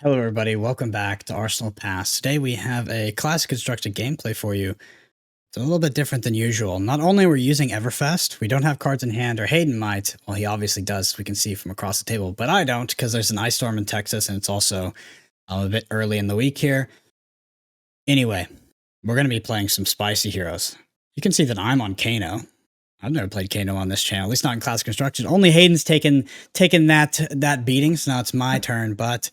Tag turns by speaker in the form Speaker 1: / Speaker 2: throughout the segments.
Speaker 1: Hello, everybody. Welcome back to Arsenal Pass. Today we have a classic constructed gameplay for you. It's a little bit different than usual. Not only are we using Everfest, we don't have cards in hand, or Hayden might. Well, he obviously does, we can see from across the table, but I don't because there's an ice storm in Texas and it's also a bit early in the week here. Anyway, we're going to be playing some spicy heroes. You can see that I'm on Kano. I've never played Kano on this channel, at least not in classic construction. Only Hayden's taken that beating, so now it's my turn, but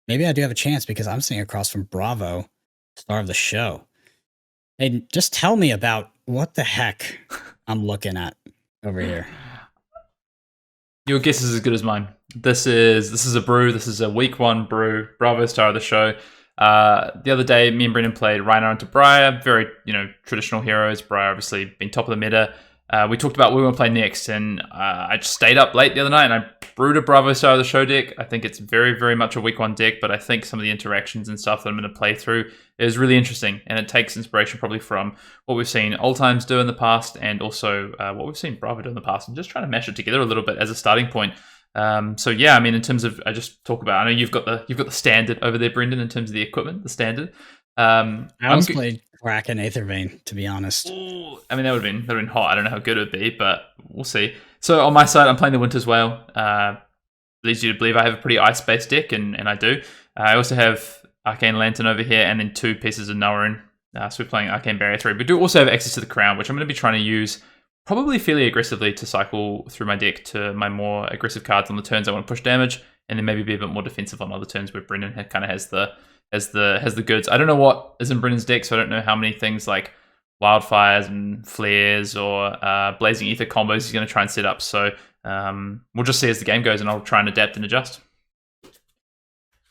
Speaker 1: maybe I do have a chance because I'm sitting across from Bravo, star of the show. Hey, just tell me about what the heck I'm looking at over here.
Speaker 2: Your guess is as good as mine. This is a brew. This is a week one brew. Bravo, star of the show. The other day, me and Brendan played Rhino into Briar. Very traditional heroes. Briar obviously been top of the meta. We talked about what we want to play next, and I just stayed up late the other night and I brewed a Bravo Star of the Show deck. I think it's very, very much a week one deck, but I think some of the interactions and stuff that I'm going to play through is really interesting, and it takes inspiration probably from what we've seen Old Times do in the past, and also what we've seen Bravo do in the past, and just trying to mash it together a little bit as a starting point. So yeah, I mean, in terms of, I just talk about, I know you've got the standard over there, Brendan, in terms of the equipment, the standard.
Speaker 1: I almost played Kraken Aethervein, to be honest.
Speaker 2: Ooh, I mean, that would have been hot. I don't know how good it would be, but we'll see. So on my side, I'm playing the Winter's Whale. Leads you to believe I have a pretty ice-based deck, and I do. I also have Arcane Lantern over here, and then 2 pieces of Norin. So we're playing Arcane Barrier 3. We do also have access to the Crown, which I'm going to be trying to use probably fairly aggressively to cycle through my deck to my more aggressive cards on the turns I want to push damage, and then maybe be a bit more defensive on other turns where Brendan kind of has the goods. I don't know what is in Brendan's deck, so I don't know how many things like wildfires and flares or blazing ether combos he's going to try and set up. So we'll just see as the game goes, and I'll try and adapt and adjust.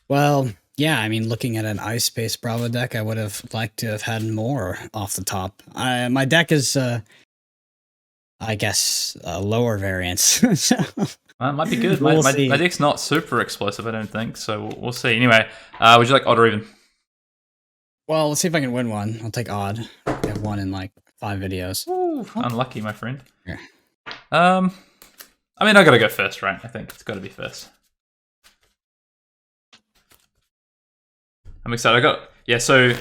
Speaker 1: Well, yeah, I mean, looking at an ice-based Bravo deck, I would have liked to have had more off the top. My deck is, I guess, lower variance. So,
Speaker 2: Well, it might be good.
Speaker 1: we'll
Speaker 2: My
Speaker 1: see.
Speaker 2: deck's not super explosive, I don't think, so we'll see. Anyway, would you like odd or even?
Speaker 1: Well, let's see if I can win one. I'll take odd. I have won in like 5 videos.
Speaker 2: Ooh, unlucky, my friend.
Speaker 1: Yeah.
Speaker 2: I mean, I gotta go first, right? I think it's got to be first. I'm excited. So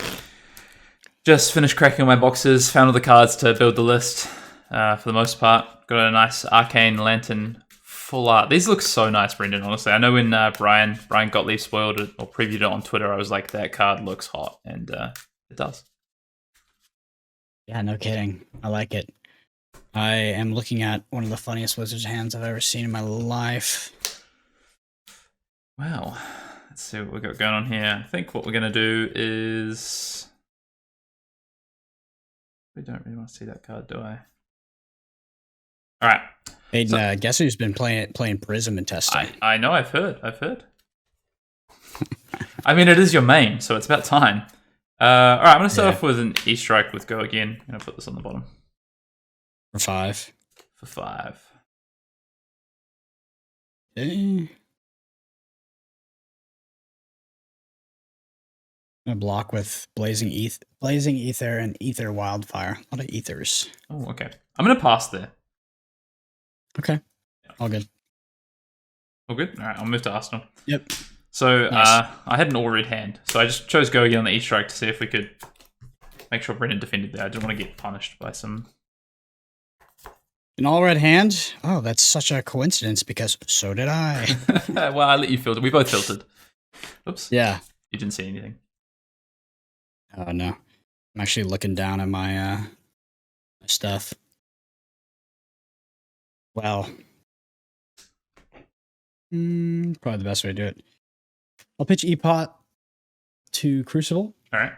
Speaker 2: just finished cracking my boxes, found all the cards to build the list for the most part. Got a nice Arcane Lantern full art. These look so nice, Brendan, honestly. I know when Brian Gottlieb spoiled it or previewed it on Twitter, I was like, that card looks hot, and it does.
Speaker 1: Yeah, no kidding. I like it. I am looking at one of the funniest Wizard's hands I've ever seen in my life.
Speaker 2: Wow. Let's see what we've got going on here. I think what we're going to do is... We don't really want to see that card, do I? All right.
Speaker 1: Hayden, guess who's been playing Prism and testing?
Speaker 2: I know, I've heard. I mean, it is your main, so it's about time. All right, I'm going to start off with an E-Strike with Go again. I'm going to put this on the bottom.
Speaker 1: For 5.
Speaker 2: For 5.
Speaker 1: Okay. I'm going to block with Blazing Ether and Ether Wildfire. A lot of Ethers.
Speaker 2: Oh, okay. I'm going to pass there.
Speaker 1: Okay. All good.
Speaker 2: All good? All right, I'll move to Arsenal.
Speaker 1: Yep.
Speaker 2: So
Speaker 1: Nice.
Speaker 2: I had an all-red hand, so I just chose Go again on the E-Strike to see if we could make sure Brendan defended there. I didn't want to get punished by some...
Speaker 1: An all-red hand? Oh, that's such a coincidence because so did I.
Speaker 2: Well, I let you filter. We both filtered. Oops.
Speaker 1: Yeah.
Speaker 2: You didn't see anything.
Speaker 1: Oh, no. I'm actually looking down at my stuff. Well, probably the best way to do it. I'll pitch Epot to Crucible.
Speaker 2: All right.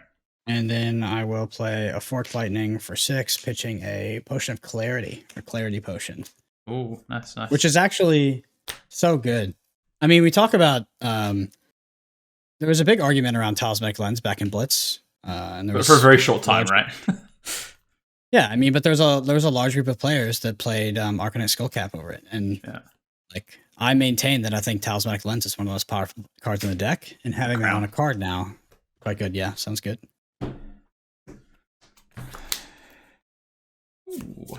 Speaker 1: And then I will play a Forked Lightning for 6, pitching a Potion of Clarity, or Clarity Potion.
Speaker 2: Oh, nice.
Speaker 1: Which is actually so good. I mean, we talk about... there was a big argument around Talismanic Lens back in Blitz. And there was
Speaker 2: for a very short time, right?
Speaker 1: Yeah, I mean, but there was a large group of players that played Arcanite Skullcap over it, and like I maintain that I think Talismanic Lens is one of the most powerful cards in the deck, and having that on a card now, quite good. Yeah, sounds good.
Speaker 2: Ooh.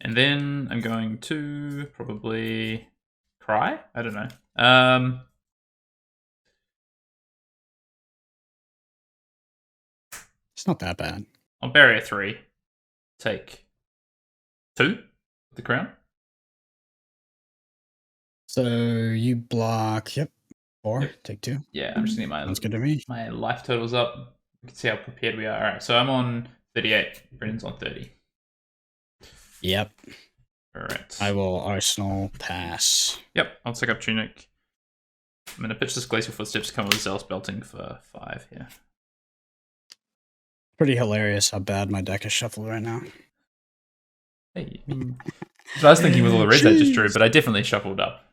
Speaker 2: And then I'm going to probably cry. I don't know.
Speaker 1: It's not that bad.
Speaker 2: On barrier 3, take 2 with the crown.
Speaker 1: So you block. Yep. 4.
Speaker 2: Yep.
Speaker 1: Take 2.
Speaker 2: Yeah, I'm just getting
Speaker 1: Sounds good to me.
Speaker 2: my life totals up. We can see how prepared we are. All right, so I'm on 38. Brendan's on 30.
Speaker 1: Yep.
Speaker 2: All right.
Speaker 1: I will Arsenal pass.
Speaker 2: Yep, I'll take up Tunic. I'm going to pitch this Glacial Footsteps to come with Zealous Belting for 5 here.
Speaker 1: Pretty hilarious how bad my deck is shuffled right now.
Speaker 2: Hey. So I was thinking with all the reds I just drew, but I definitely shuffled up.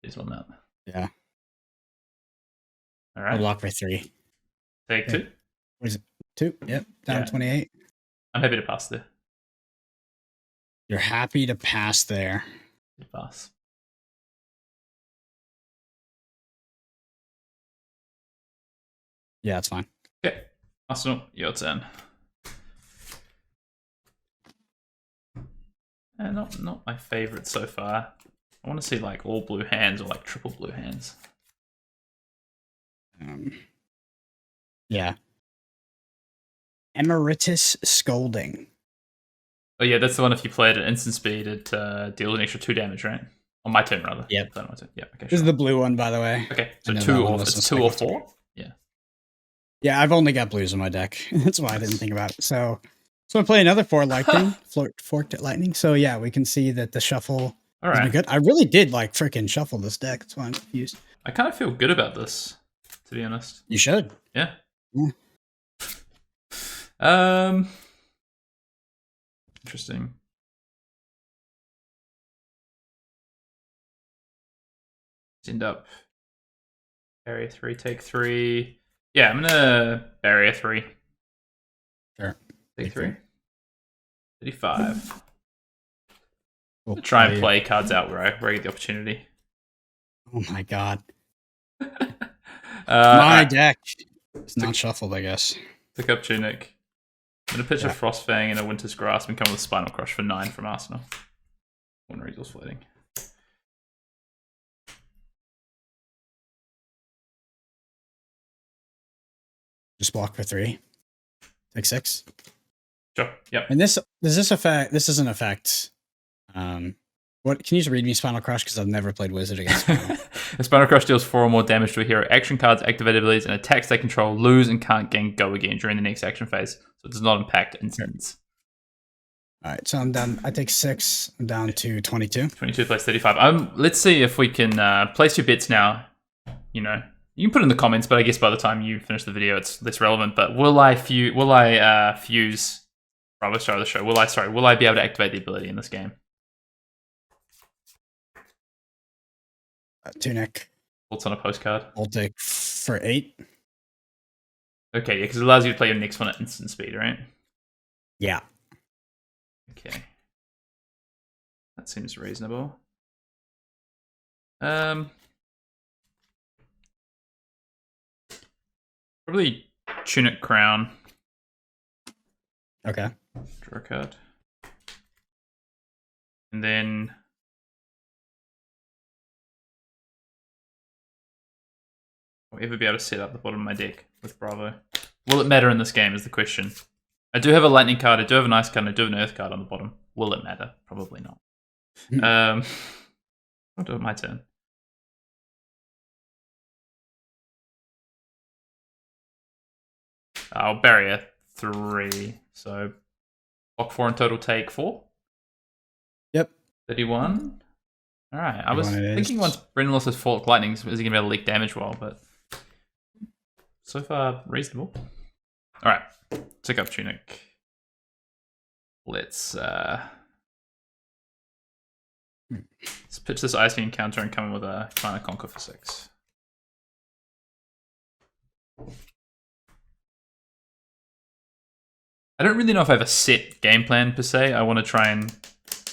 Speaker 2: Here's on that.
Speaker 1: Yeah.
Speaker 2: All right.
Speaker 1: I'll block for 3.
Speaker 2: Take 2.
Speaker 1: What is it? 2? Yep. Down 28.
Speaker 2: I'm happy to pass there.
Speaker 1: You're happy to pass there.
Speaker 2: Pass.
Speaker 1: Yeah, that's fine.
Speaker 2: Okay. Arsenal, your turn. Not my favorite so far. I want to see like all blue hands or like triple blue hands.
Speaker 1: Yeah. Emeritus Scolding.
Speaker 2: Oh yeah, that's the one if you play it at instant speed, it deals an extra 2 damage, right? On my turn, rather.
Speaker 1: Yep.
Speaker 2: Yeah, okay,
Speaker 1: This
Speaker 2: sure.
Speaker 1: is the blue one, by the way.
Speaker 2: Okay, so 2 or, it's 2 or 4? Yeah.
Speaker 1: Yeah, I've only got blues in my deck. That's why I didn't think about it. So I play another 4 lightning, forked at lightning. So yeah, we can see that the shuffle has been good. I really did like freaking shuffle this deck. That's why I'm confused.
Speaker 2: I kind of feel good about this, to be honest.
Speaker 1: You should.
Speaker 2: Yeah. Interesting. End up barrier 3, take 3. Yeah, I'm gonna barrier 3.
Speaker 1: Sure.
Speaker 2: Take 3. 35.
Speaker 1: Cool.
Speaker 2: Try and play cards out where I get the opportunity.
Speaker 1: Oh my god.
Speaker 2: My
Speaker 1: deck. It's not shuffled, I guess.
Speaker 2: Pick up Tunic. I'm gonna pitch a Frostfang and a Winter's Grasp and come with Spinal Crush for 9 from Arsenal. One resource floating.
Speaker 1: Just block for 3. Take 6.
Speaker 2: Sure. Yep.
Speaker 1: And this doesn't affect. What can you just read me Spinal Crush because I've never played Wizard against Spinal.
Speaker 2: A Spinal Crush deals 4 or more damage to a hero. Action cards, activated abilities, and attacks they control lose and can't gain go again during the next action phase. So it does not impact instants.
Speaker 1: All right, so I'm down. I take 6. I'm down to 22.
Speaker 2: 22 plus 35. Let's see if we can place your bets now. You know, you can put it in the comments, but I guess by the time you finish the video, it's less relevant. But will I fuse Bravo Star of the Show? Will I be able to activate the ability in this game?
Speaker 1: Tunic.
Speaker 2: Thoughts on a postcard?
Speaker 1: I'll take for 8.
Speaker 2: Okay, yeah, because it allows you to play your next one at instant speed, right?
Speaker 1: Yeah.
Speaker 2: Okay. That seems reasonable. Probably Tunic Crown.
Speaker 1: Okay.
Speaker 2: Draw a card. And then I'll ever be able to set up the bottom of my deck with Bravo. Will it matter in this game is the question. I do have a lightning card, I do have an ice card, I do have an earth card on the bottom. Will it matter? Probably not. I'll do it my turn. I'll barrier 3. So block 4 in total, take 4.
Speaker 1: Yep.
Speaker 2: 31. Alright. I was thinking
Speaker 1: is.
Speaker 2: Once Brendan lost his Fork Lightning, is he going to be able to leak damage well, but so far reasonable. Alright. Take up Tunic. Let's pitch this Icy Encounter and come in with a Kano Conquer for 6. I don't really know if I have a set game plan per se. I want to try and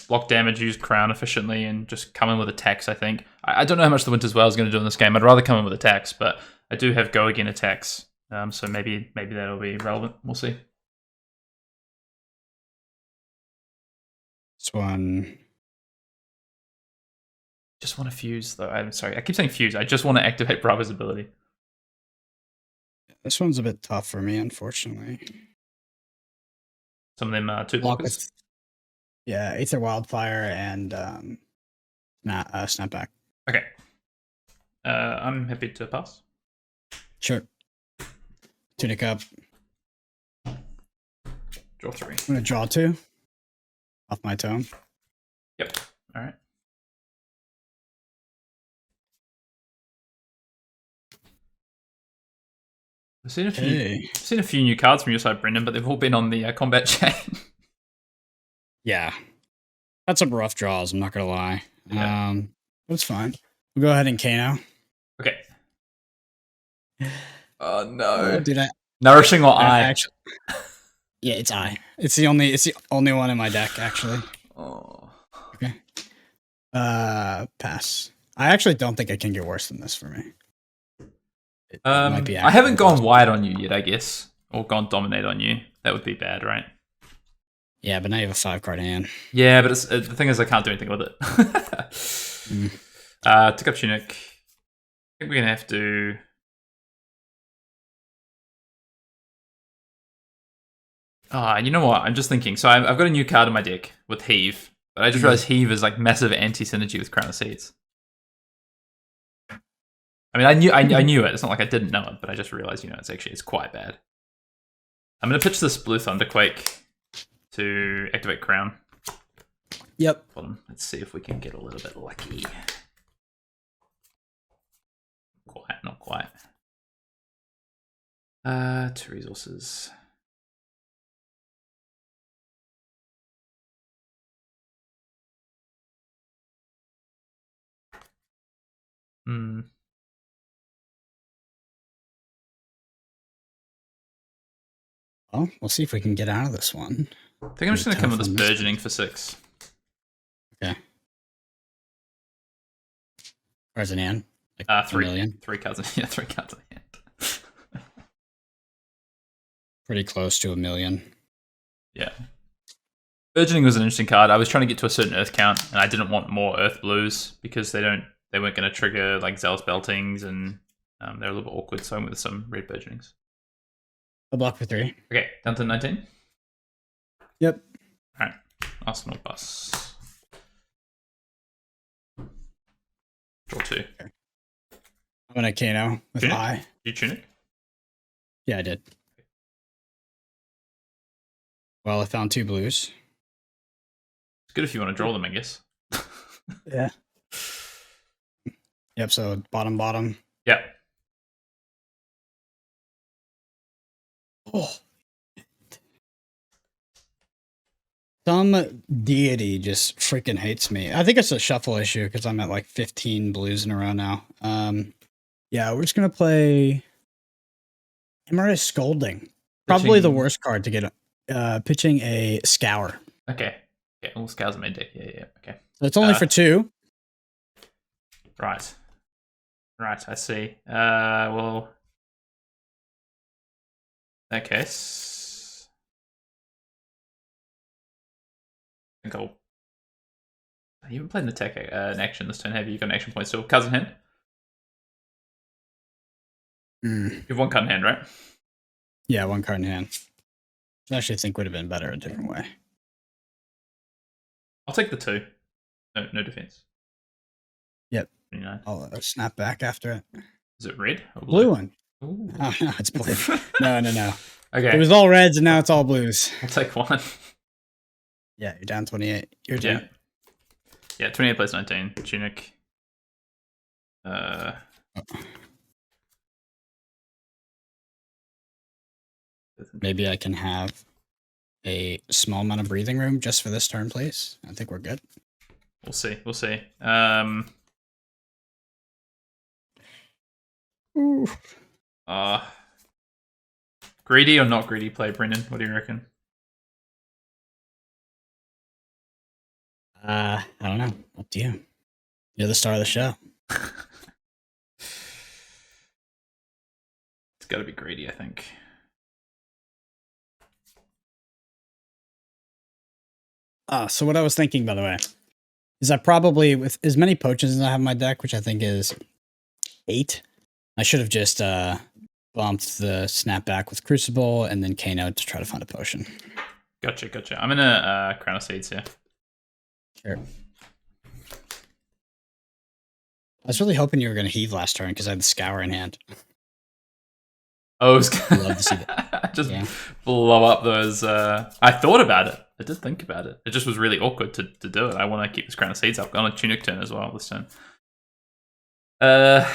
Speaker 2: block damage, use Crown efficiently, and just come in with attacks, I think. I don't know how much the Winter's Well is going to do in this game. I'd rather come in with attacks, but I do have go again attacks. So maybe that'll be relevant. We'll see.
Speaker 1: This one.
Speaker 2: Just want to fuse, though. I'm sorry. I keep saying fuse. I just want to activate Bravo's ability.
Speaker 1: This one's a bit tough for me, unfortunately.
Speaker 2: Some of them are 2
Speaker 1: Block
Speaker 2: blockers.
Speaker 1: with, yeah, Aether Wildfire and Snapback.
Speaker 2: Okay. I'm happy to pass.
Speaker 1: Sure. Tunic up.
Speaker 2: Draw 3.
Speaker 1: I'm going to draw 2 off my tome.
Speaker 2: Yep. All right. I've seen a few new cards from your side, Brendan, but they've all been on the combat chain.
Speaker 1: Yeah. Had some rough draws, I'm not going to lie.
Speaker 2: Yeah.
Speaker 1: That's fine. We'll go ahead and Kano.
Speaker 2: Okay. Oh no!
Speaker 1: Did I?
Speaker 2: Nourishing or eye?
Speaker 1: Actually, yeah, it's eye. It's the only one in my deck actually.
Speaker 2: Oh.
Speaker 1: Okay. Pass. I actually don't think it can get worse than this for me. It might be.
Speaker 2: I haven't gone wide on you yet, I guess, or gone dominate on you. That would be bad, right?
Speaker 1: Yeah, but now you have a 5-card hand.
Speaker 2: Yeah, but the thing is, I can't do anything with it. Tick up Tunic. I think we're gonna have to. You know what? I'm just thinking. So I've got a new card in my deck with Heave, but I just realized Heave is like massive anti-synergy with Crown of Seeds. I mean, I knew it. It's not like I didn't know it, but I just realized, it's quite bad. I'm gonna pitch this Blue Thunderquake to activate Crown.
Speaker 1: Yep.
Speaker 2: Let's see if we can get a little bit lucky. Not quite. 2 resources.
Speaker 1: Well, we'll see if we can get out of this one.
Speaker 2: I think I'm just going to come with this Burgeoning for 6.
Speaker 1: Okay. Cards in hand?
Speaker 2: Like
Speaker 1: 3 million?
Speaker 2: 3 cards. Yeah, 3 cards in hand.
Speaker 1: Pretty close to 1 million.
Speaker 2: Yeah. Burgeoning was an interesting card. I was trying to get to a certain Earth count, and I didn't want more Earth Blues because they weren't going to trigger like Zealous Beltings, and they're a little bit awkward. So I went with some Red Burgeonings.
Speaker 1: A block for 3.
Speaker 2: Okay, down to 19.
Speaker 1: Yep.
Speaker 2: All right, Arsenal Bus. Draw 2.
Speaker 1: Okay. I'm gonna Kano with
Speaker 2: Tunic?
Speaker 1: eye.
Speaker 2: You Tunic?
Speaker 1: Yeah, I did. Well, I found 2 blues.
Speaker 2: It's good if you want to draw them, I guess.
Speaker 1: Yeah. Yep, so bottom.
Speaker 2: Yeah.
Speaker 1: Oh. Some deity just freaking hates me. I think it's a shuffle issue because I'm at like 15 blues in a row now. Yeah, we're just gonna play Emeritus Scolding. Probably the worst card to get. Pitching a Scour.
Speaker 2: Okay. Yeah, all Scours in my deck. Yeah. Okay.
Speaker 1: So it's only for 2.
Speaker 2: Right, I see. Well, in that case, I think I'll. You haven't played an attack an action this turn, have you? You got an action point still. Cards in hand. You have 1 card in hand, right?
Speaker 1: Yeah, 1 card in hand. I actually think would have been better a different way.
Speaker 2: I'll take the 2. No defense.
Speaker 1: Yep.
Speaker 2: 29.
Speaker 1: I'll snap back after it.
Speaker 2: Is it red or
Speaker 1: blue one?
Speaker 2: Ooh.
Speaker 1: Oh, no, it's blue. No.
Speaker 2: Okay.
Speaker 1: It was all reds and now it's all blues.
Speaker 2: I'll take 1.
Speaker 1: Yeah, you're down 28. Your turn.
Speaker 2: Yeah, 28 plays 19. Tunic.
Speaker 1: Maybe I can have a small amount of breathing room just for this turn, please. I think we're good.
Speaker 2: We'll see. Greedy or not greedy play, Brendan? What do you reckon?
Speaker 1: I don't know. Up to you. You're the star of the show.
Speaker 2: It's got to be greedy, I think.
Speaker 1: So what I was thinking, by the way, is I probably, with as many potions as I have in my deck, which I think is 8, I should have just bumped the snapback with Crucible and then Kano to try to find a potion.
Speaker 2: Gotcha. I'm in a Crown of Seeds here.
Speaker 1: Sure. I was really hoping you were going to heave last turn because I had the Scour in hand.
Speaker 2: Oh, I was
Speaker 1: love to see that.
Speaker 2: just
Speaker 1: Yeah.
Speaker 2: blow up those. I thought about it. I did think about it. It just was really awkward to do it. I want to keep this Crown of Seeds up on a Tunic turn as well this turn. Well.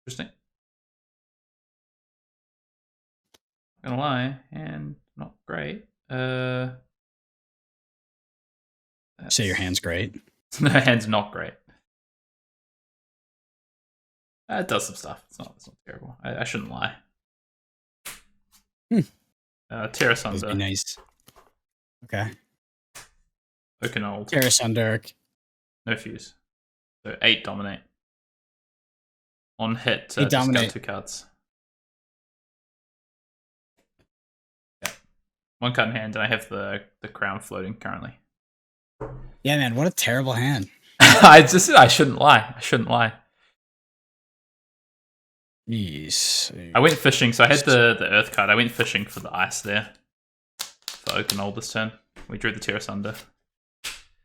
Speaker 2: Interesting. Not gonna lie, and not great.
Speaker 1: So your hand's great.
Speaker 2: No, hand's not great. It does some stuff. It's not terrible. I shouldn't lie. Tear Asunder.
Speaker 1: That'd be nice. Okay.
Speaker 2: Okanold.
Speaker 1: Tear Asunder.
Speaker 2: No fuse. So 8 dominate. On hit,
Speaker 1: dominate.
Speaker 2: discard 2 cards. Yeah. 1 card in hand, and I have the crown floating currently.
Speaker 1: Yeah, man, what a terrible hand.
Speaker 2: I shouldn't lie.
Speaker 1: Yes.
Speaker 2: I went fishing, so I had the earth card. I went fishing for the ice there. For Okanold this turn. We drew the Tear Asunder.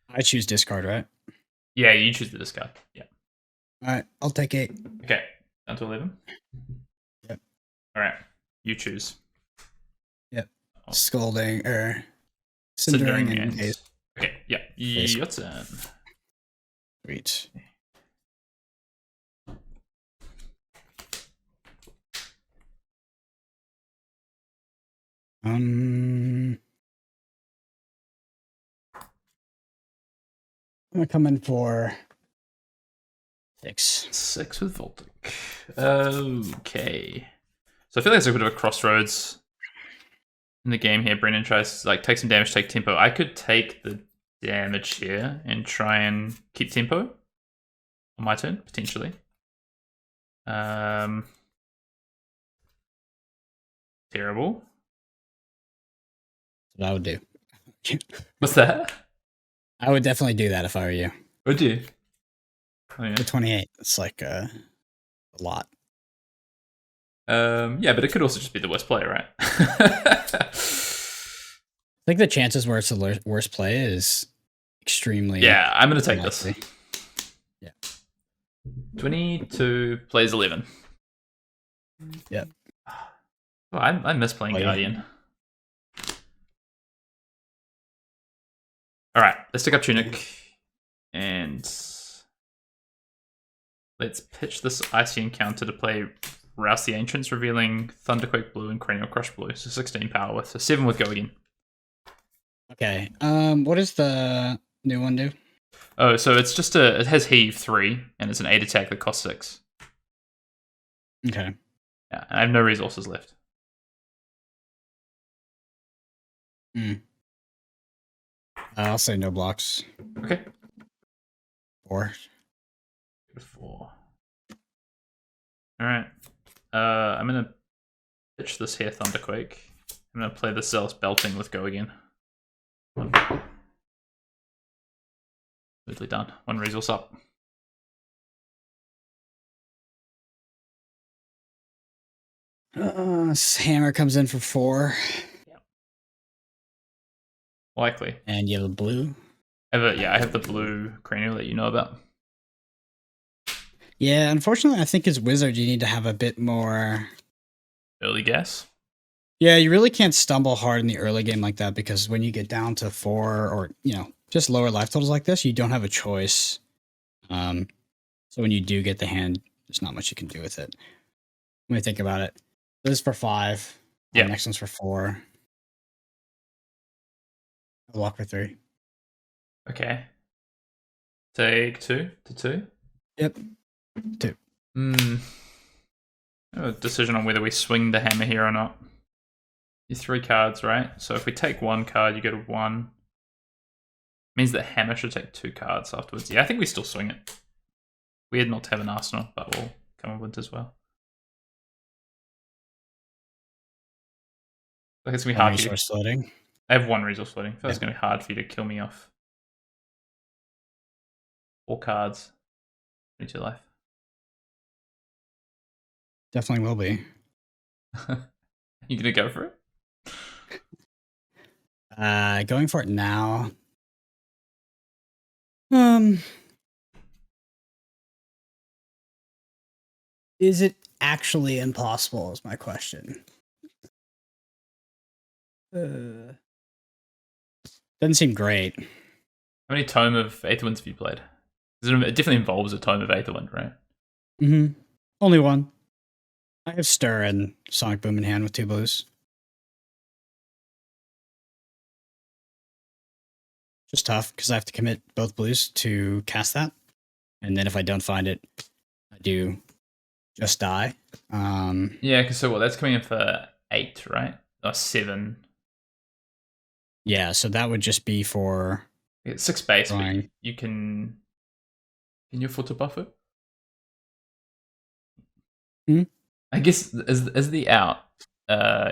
Speaker 1: I choose discard, right?
Speaker 2: Yeah, you choose the discard. Yeah.
Speaker 1: Alright, I'll take 8.
Speaker 2: Okay. Down to 11?
Speaker 1: Yep.
Speaker 2: Alright. You choose.
Speaker 1: Yep. Scalding, Cindering and Haze.
Speaker 2: Okay, yeah. Your turn.
Speaker 1: Sweet. I'm gonna come in for 6.
Speaker 2: 6 with Voltic. Okay. So I feel like there's a bit of a crossroads in the game here. Brendan tries to take some damage, take tempo. I could take the damage here and try and keep tempo on my turn, potentially. Terrible.
Speaker 1: That's what I would do.
Speaker 2: What's that?
Speaker 1: I would definitely do that if I were you.
Speaker 2: Would you? Oh, yeah.
Speaker 1: For 28, it's like a lot.
Speaker 2: Yeah, but it could also just be the worst play, right?
Speaker 1: I think the chances where it's the worst play is extremely.
Speaker 2: Yeah, I'm going to take
Speaker 1: unlikely.
Speaker 2: this.
Speaker 1: Yeah.
Speaker 2: 22 plays 11.
Speaker 1: Yep.
Speaker 2: Oh, I miss playing Guardian. Alright, let's take up Tunic. And let's pitch this Icy Encounter to play Rouse the Ancients, revealing Thunderquake Blue and Cranial Crush Blue. So 16 power with, so 7 with Go again.
Speaker 1: Okay. What does the new one do?
Speaker 2: Oh, so it's just it has Heave 3, and it's an 8 attack that costs 6.
Speaker 1: Okay.
Speaker 2: Yeah, and I have no resources left.
Speaker 1: I'll say no blocks.
Speaker 2: Okay.
Speaker 1: 4.
Speaker 2: 4. Alright. I'm gonna pitch this here Thunderquake. I'm gonna play the Zealous Belting with Go again. Smoothly done. 1 resource up.
Speaker 1: Hammer comes in for 4.
Speaker 2: Yep. Likely.
Speaker 1: And you have a blue.
Speaker 2: I have the blue cranial that you know about.
Speaker 1: Yeah, unfortunately, I think as wizard you need to have a bit more
Speaker 2: Early guess.
Speaker 1: Yeah, you really can't stumble hard in the early game like that because when you get down to 4 or just lower life totals like this, you don't have a choice. So when you do get the hand, there's not much you can do with it. Let me think about it. This is for 5.
Speaker 2: Yeah.
Speaker 1: Next one's for 4. I'll walk for 3.
Speaker 2: Okay. Take 2 to 2.
Speaker 1: Yep. 2.
Speaker 2: A decision on whether we swing the hammer here or not. You're 3 cards, right? So if we take 1 card, you get a 1. Means that hammer should take 2 cards afterwards. Yeah, I think we still swing it. Weird not to have an arsenal, but we'll come up with it as well. Like it's gonna be hard.
Speaker 1: Resource floating.
Speaker 2: I have 1 resource floating. I feel it's gonna be hard for you to kill me off. 4 cards. 22 life.
Speaker 1: Definitely will be.
Speaker 2: You gonna go for it?
Speaker 1: Going for it now. Um, is it actually impossible? Is my question. Doesn't seem great.
Speaker 2: How many Tome of Aetherwinds have you played? 'Cause it definitely involves a Tome of Aetherwind, right?
Speaker 1: Mm-hmm. Only one. I have Stir and Sonic Boom in hand with 2 blues. Just tough because I have to commit both blues to cast that, and then if I don't find it, I do just die.
Speaker 2: Yeah, because so what? That's coming in for 8, right? Or 7.
Speaker 1: Yeah, so that would just be for
Speaker 2: It's 6 base, but
Speaker 1: drawing.
Speaker 2: you can. Can you afford to buff it?
Speaker 1: Hmm?
Speaker 2: I guess is the out.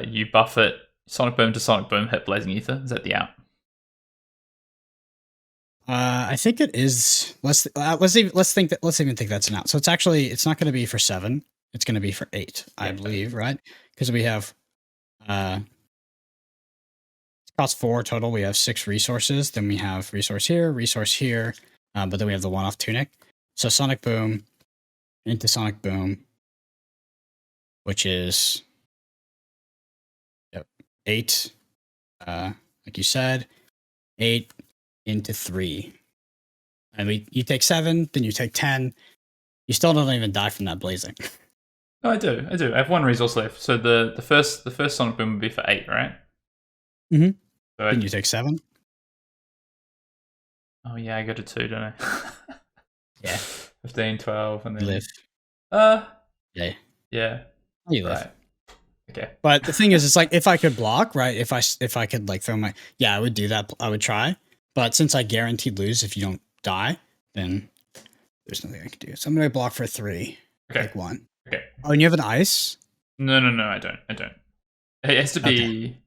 Speaker 2: You buff it Sonic Boom to Sonic Boom, hit Blazing Ether. Is that the out?
Speaker 1: I think it is. Let's even think that's an out. So it's not going to be for 7. It's going to be for 8, I
Speaker 2: Yeah.
Speaker 1: believe, right? Because we have it costs 4 total. We have 6 resources. Then we have resource here, but then we have the one-off tunic. So Sonic Boom into Sonic Boom, which is 8. Like you said, 8 into 3. And you take 7, then you take 10. You still don't even die from that blazing.
Speaker 2: No, I do. I have 1 resource left. So the first Sonic Boom would be for 8, right?
Speaker 1: Mm-hmm.
Speaker 2: So
Speaker 1: Then you take 7.
Speaker 2: oh yeah, I go to 2, don't I?
Speaker 1: Yeah.
Speaker 2: 15, 12, and
Speaker 1: You
Speaker 2: then
Speaker 1: live. Yeah.
Speaker 2: yeah.
Speaker 1: You live.
Speaker 2: Right. Okay.
Speaker 1: But the thing is, it's like if I could block, right? If I could like throw my I would do that. I would try. But since I guaranteed lose if you don't die, then there's nothing I can do. So I'm gonna block for 3.
Speaker 2: Okay.
Speaker 1: Take 1.
Speaker 2: Okay.
Speaker 1: Oh, and you have an ice?
Speaker 2: No, I don't. It has to
Speaker 1: Okay.
Speaker 2: be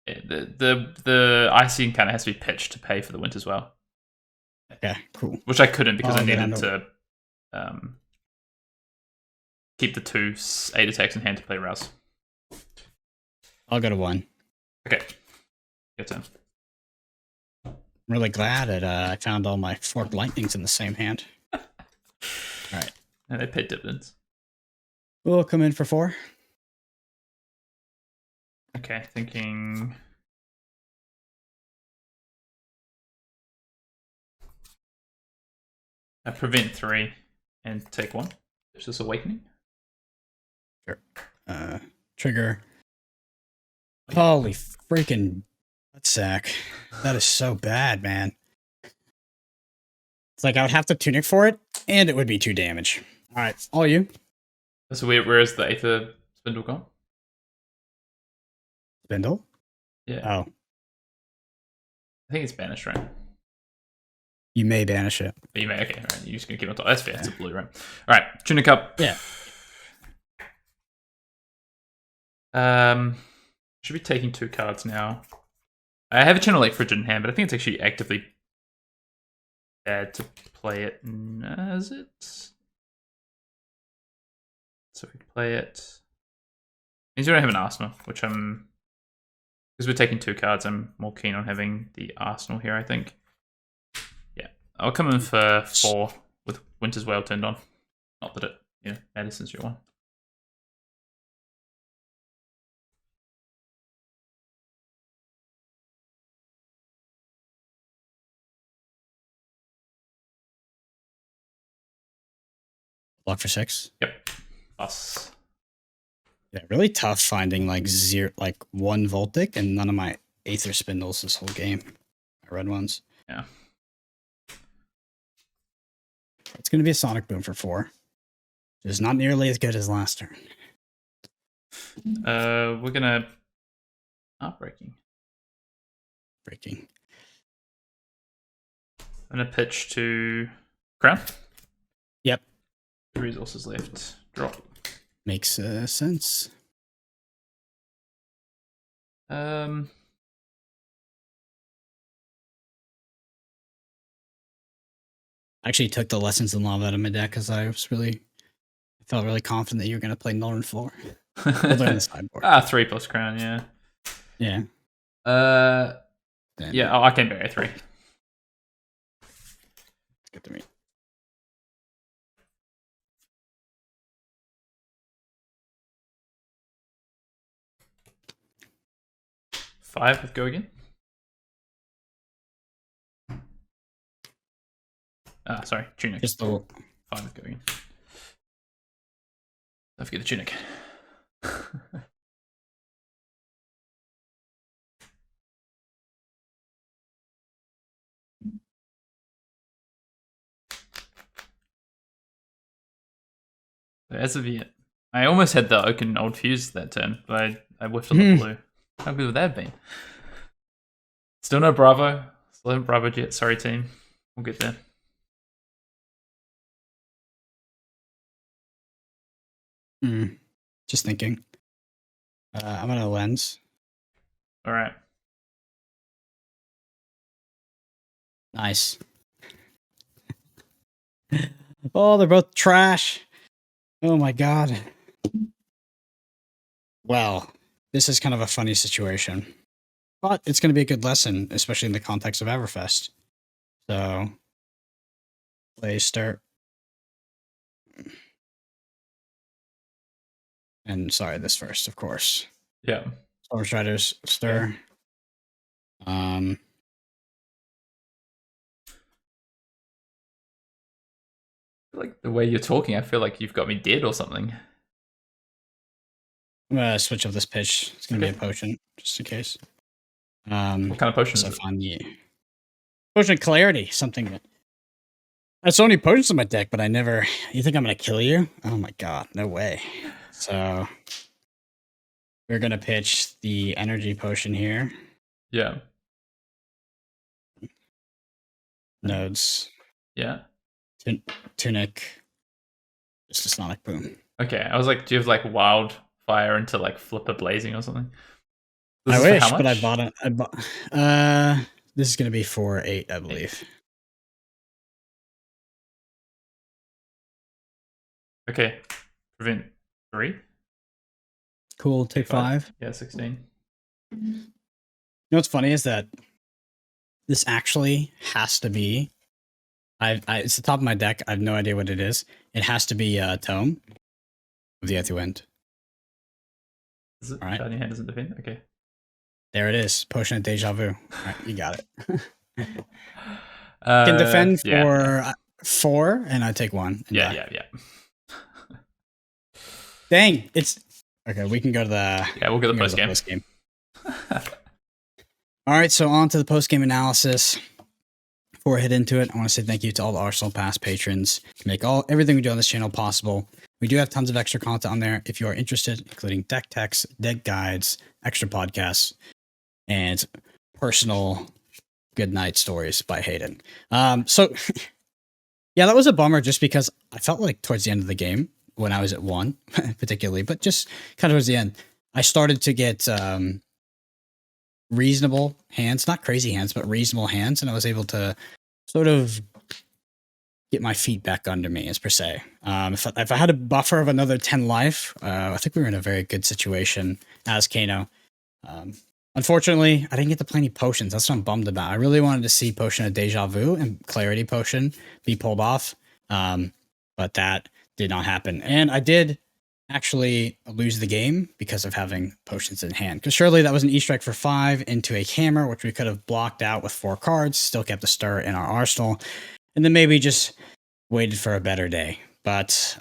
Speaker 2: the icing kind of has to be pitched to pay for the wind as well,
Speaker 1: Okay, cool.
Speaker 2: which I couldn't because I
Speaker 1: I'll go down
Speaker 2: needed to keep the 2 8 attacks in hand to play Rouse.
Speaker 1: I'll go to 1.
Speaker 2: Okay, your turn.
Speaker 1: I'm really glad that I found all my forked lightnings in the same hand. All right.
Speaker 2: And they paid dividends.
Speaker 1: We'll come in for 4.
Speaker 2: Okay, thinking. Prevent 3 and take 1. Is this Awakening?
Speaker 1: Sure. Trigger. Holy freaking sack. That is so bad, man. It's like I would have to tunic for it, and it would be 2 damage. All right, all you.
Speaker 2: So where is the Aether Spindle gone?
Speaker 1: Spindle?
Speaker 2: Yeah.
Speaker 1: Oh.
Speaker 2: I think it's banished, right?
Speaker 1: You may banish it.
Speaker 2: But you may, okay, right. You're just gonna keep it on top. That's fair, it's a blue, right? Alright, Tunic up.
Speaker 1: Yeah.
Speaker 2: Should be taking 2 cards now. I have a Channel Lake Frigid in hand, but I think it's actually actively bad to play it. Is it? So if we play it. Means we don't have an Arsenal, which I'm. Because we're taking 2 cards, I'm more keen on having the Arsenal here, I think. Yeah. I'll come in for 4 with Winter's Wail turned on. Not that it matters since you're 1.
Speaker 1: Block for 6.
Speaker 2: Yep. Plus.
Speaker 1: Yeah, really tough finding like 1 Voltic and none of my Aether Spindles this whole game. My red ones.
Speaker 2: Yeah.
Speaker 1: It's going to be a Sonic Boom for 4. Which is not nearly as good as last turn.
Speaker 2: We're gonna. Heartbreaking.
Speaker 1: Breaking.
Speaker 2: I'm gonna pitch to Crown.
Speaker 1: Yep.
Speaker 2: 2 resources left. Drop.
Speaker 1: Makes sense. I actually took the Lessons in Lava out of my deck because I felt really confident that you were going to play Northern 4. Although in the sideboard.
Speaker 2: 3+ crown, yeah.
Speaker 1: Yeah.
Speaker 2: Yeah, I can bury 3.
Speaker 1: Good to me.
Speaker 2: Five with go again. Sorry, tunic.
Speaker 1: Just the
Speaker 2: 5 with go again. Don't forget the tunic. As of yet, I almost had the Oaken Old Fuse that turn, but I whiffed on the blue. How good would that have been? Still no Bravo. Still haven't Bravo yet. Sorry, team. We'll get there.
Speaker 1: Just thinking. I'm gonna lens.
Speaker 2: All right.
Speaker 1: Nice. Oh, they're both trash. Oh my god. Well, this is kind of a funny situation, but it's going to be a good lesson, especially in the context of Everfest. So, play start. And sorry, this first, of course.
Speaker 2: Yeah.
Speaker 1: Storm Striders stir.
Speaker 2: Yeah. Like the way you're talking, I feel like you've got me dead or something.
Speaker 1: I'm gonna switch up this pitch. It's gonna be a potion, just in case.
Speaker 2: What kind of potion is
Speaker 1: I
Speaker 2: it?
Speaker 1: find the potion of clarity, something that I have so many potions in my deck, but I never. You think I'm gonna kill you? Oh my god, no way. So we're gonna pitch the energy potion here.
Speaker 2: Yeah.
Speaker 1: Nodes.
Speaker 2: Yeah.
Speaker 1: Tunic. Just a sonic boom.
Speaker 2: Okay, I was like, do you have like wildfire into like flipper blazing or something?
Speaker 1: I wish, but I bought it. This is gonna be 4/8, I believe.
Speaker 2: 8. Okay. Prevent 3.
Speaker 1: Cool. Take 5.
Speaker 2: Yeah, 16.
Speaker 1: You know what's funny is that this actually has to be. It's the top of my deck. I have no idea what it is. It has to be Tome of the Earthy Wind.
Speaker 2: Is it?
Speaker 1: All right.
Speaker 2: Shiny hand doesn't defend? Okay.
Speaker 1: There it is. Potion of Deja Vu. All right, you got it. Can defend for 4, and I take 1.
Speaker 2: Yeah.
Speaker 1: Dang, it's okay. We can go to the.
Speaker 2: Yeah, we'll go to the post game.
Speaker 1: All right, so on to the post game analysis. Before I head into it, I want to say thank you to all the Arsenal Pass patrons to make everything we do on this channel possible. We do have tons of extra content on there if you are interested, including deck techs, deck guides, extra podcasts, and personal good night stories by Hayden. So, yeah, that was a bummer just because I felt like towards the end of the game, when I was at 1, particularly, but just kind of towards the end, I started to get reasonable hands, not crazy hands, but reasonable hands, and I was able to sort of get my feet back under me, as per se. If I had a buffer of another 10 life, I think we were in a very good situation as Kano. Unfortunately, I didn't get to play any potions. That's what I'm bummed about. I really wanted to see Potion of Deja Vu and Clarity Potion be pulled off, but that did not happen. And I did actually lose the game because of having potions in hand. Because surely that was an E-Strike for 5 into a hammer, which we could have blocked out with 4 cards, still kept a stir in our arsenal, and then maybe just waited for a better day. But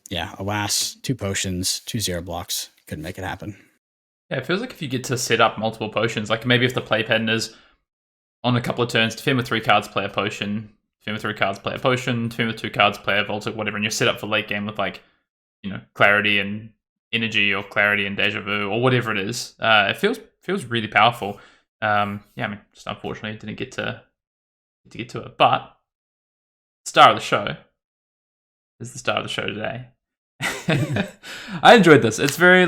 Speaker 1: yeah, alas, 2 potions, 2 0 blocks, couldn't make it happen.
Speaker 2: Yeah, it feels like if you get to set up multiple potions, like maybe if the play pattern is on a couple of turns, defend with 3 cards, play a potion, defend with 3 cards, play a potion, defend with 2 cards, play a Voltic, whatever, and you're set up for late game with like, you know, clarity and energy or clarity and deja vu or whatever it is. It feels really powerful. Yeah, I mean, just unfortunately didn't get to get to it. But star of the show is the star of the show today. I enjoyed this. It's very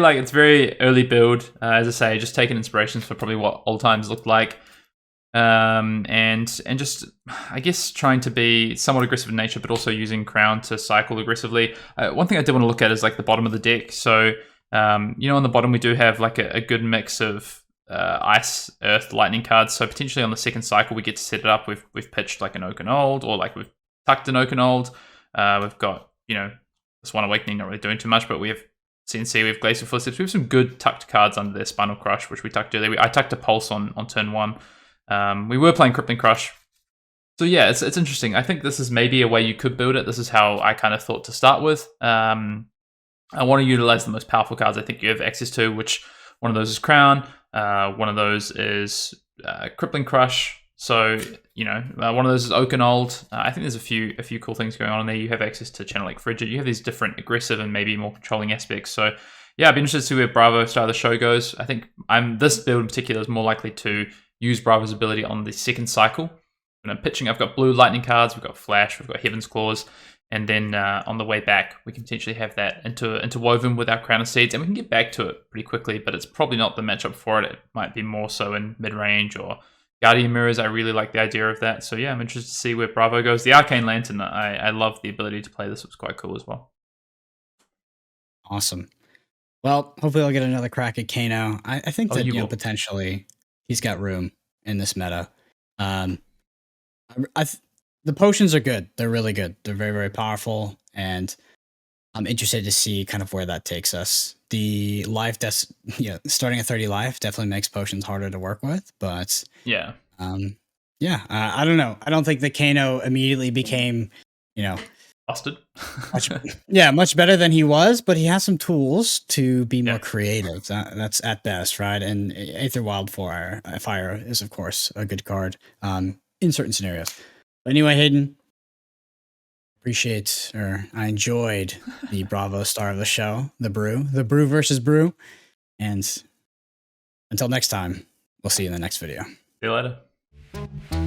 Speaker 2: early build. As I say, just taking inspirations for probably what old times looked like. and just I guess trying to be somewhat aggressive in nature, but also using Crown to cycle aggressively. One thing I did want to look at is like the bottom of the deck. So on the bottom we do have like a good mix of ice, earth, lightning cards. So potentially on the second cycle we get to set it up. We've pitched like an Oak and Old, or like we've tucked an Oak and Old. We've got this One Awakening, not really doing too much, but we have CNC, we have Glacial Footsteps. We have some good tucked cards under their Spinal Crush, which we tucked earlier. I tucked a Pulse on turn 1. We were playing Crippling Crush. So yeah, it's interesting. I think this is maybe a way you could build it. This is how I kind of thought to start with. I want to utilize the most powerful cards I think you have access to, which one of those is Crown. One of those is Crippling Crush. So, one of those is Oak and Old. I think there's a few cool things going on in there. You have access to Channel Lake Frigid. You have these different aggressive and maybe more controlling aspects. So, yeah, I'd be interested to see where Bravo Star of the Show goes. I think this build in particular is more likely to use Bravo's ability on the second cycle. When I'm pitching, I've got blue lightning cards, we've got Flash, we've got Heaven's Claws, and then on the way back, we can potentially have that interwoven with our Crown of Seeds, and we can get back to it pretty quickly, but it's probably not the matchup for it. It might be more so in mid-range or Guardian Mirrors. I really like the idea of that. So yeah, I'm interested to see where Bravo goes. The Arcane Lantern, I love the ability to play this. It's quite cool as well.
Speaker 1: Awesome. Well, hopefully I'll get another crack at Kano. I think that potentially he's got room in this meta. The potions are good. They're really good. They're very, very powerful, and I'm interested to see kind of where that takes us. The life, starting at 30 life definitely makes potions harder to work with, but
Speaker 2: yeah,
Speaker 1: I don't know. I don't think the Kano immediately became,
Speaker 2: busted.
Speaker 1: much better than he was, but he has some tools to be more creative. That's at best, right? And Aether Wildfire Fire is, of course, a good card in certain scenarios. But anyway, Hayden, I enjoyed the Bravo Star of the Show, the Brew versus Brew. And until next time, we'll see you in the next video.
Speaker 2: See you later.